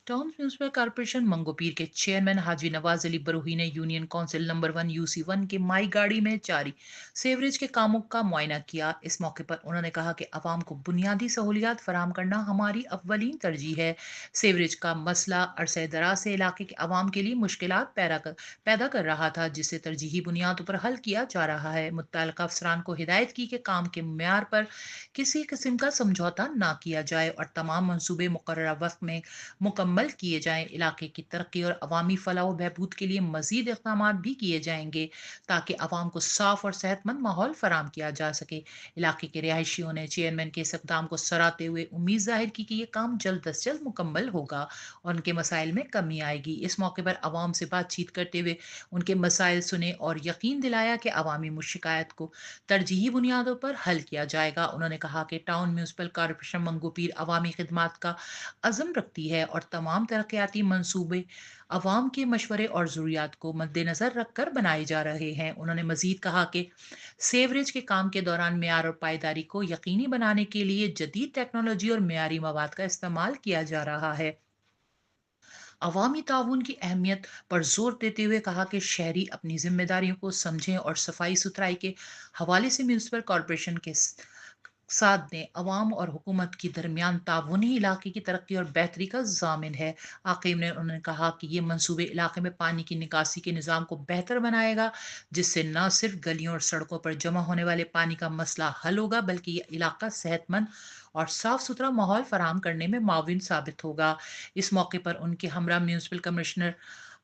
Town municipal corporation Manghopir के chairman हाजी नवाज अली बरूही ने union council number 1 UC1 के माई गाड़ी में जारी सीवरेज के कामों का मुआयना किया। इस मौके पर उन्होंने कहा कि अवाम को बुनियादी सहूलियात फराहम करना हमारी अव्वलीन तरजीह है। सीवरेज का मसला अरसे दराज से इलाके के अवाम के लिए मुश्किलात पैदा कर रहा था, जिसे तरजीही बुनियादों पर हल किया जा रहा है। मुत्तल्लिक़ अफसरान को हिदायत की कि काम के म्यार पर किसी किस्म का समझौता ना किया जाए और तमाम मंसूबे मुकर्ररा वक्त में मुकम्मल किए जाएं। इलाके की तरक्की और अवामी फलाह व बहबूद के लिए मजीद इकदाम भी किए जाएंगे ताकि अवाम को साफ और सेहतमंद माहौल फराम किया जा सके। इलाके के रिहायशियों ने चेयरमैन के इस इकदाम को सराहते हुए उम्मीद जाहिर की कि ये काम जल्द अज जल्द मुकम्मल होगा और उनके मसाइल में कमी आएगी। इस मौके पर अवाम से बातचीत करते हुए उनके मसाइल सुने और यकीन दिलाया कि अवामी शिकायत को तरजीही बुनियादों पर हल किया जाएगा। उन्होंने कहा कि टाउन म्यूनसिपल कॉरपोरेशन मंगोपीर अवामी खिदमात का अज़म रखती है और तमाम तरक्याती मंसूबे अवाम के मशवरे और ज़रूरियात को मद्देनज़र रखकर बनाए जा रहे हैं। उन्होंने मजीद कहा कि सेवरेज के काम के दौरान मेयार और पायदारी को यकीनी बनाने के लिए जदीद टेक्नोलॉजी और मेयारी मवाद का इस्तेमाल किया जा रहा है। अवामी ताउन की अहमियत पर जोर देते हुए कहा कि शहरी अपनी जिम्मेदारियों को समझें और सफाई सुथराई के हवाले से म्यूनसिपल कॉरपोरेशन के साथ दें। अवाम और हुकूमत के दरमियान ताउन ही इलाके की तरक्की और बेहतरी का जामिन है। आखिर में उन्होंने कहा कि ये मंसूबे इलाके में पानी की निकासी के निज़ाम को बेहतर बनाएगा, जिससे न सिर्फ गलियों और सड़कों पर जमा होने वाले पानी का मसला हल होगा, बल्कि ये इलाका सेहतमंद और साफ सुथरा माहौल फराम करने में माविन साबित होगा। इस मौके पर उनके हमरा municipal commissioner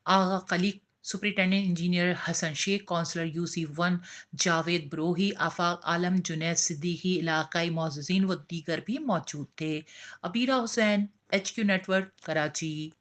Agha Khaliq, superintendent engineer Hasan Shaikh, councillor UC1 Javed Brohi, Afaq Alam, Junaid Siddiqui, इलाकाई मोअज़्ज़ीन व दीगर भी मौजूद थे। Abeera Hussain, HQ network, Karachi.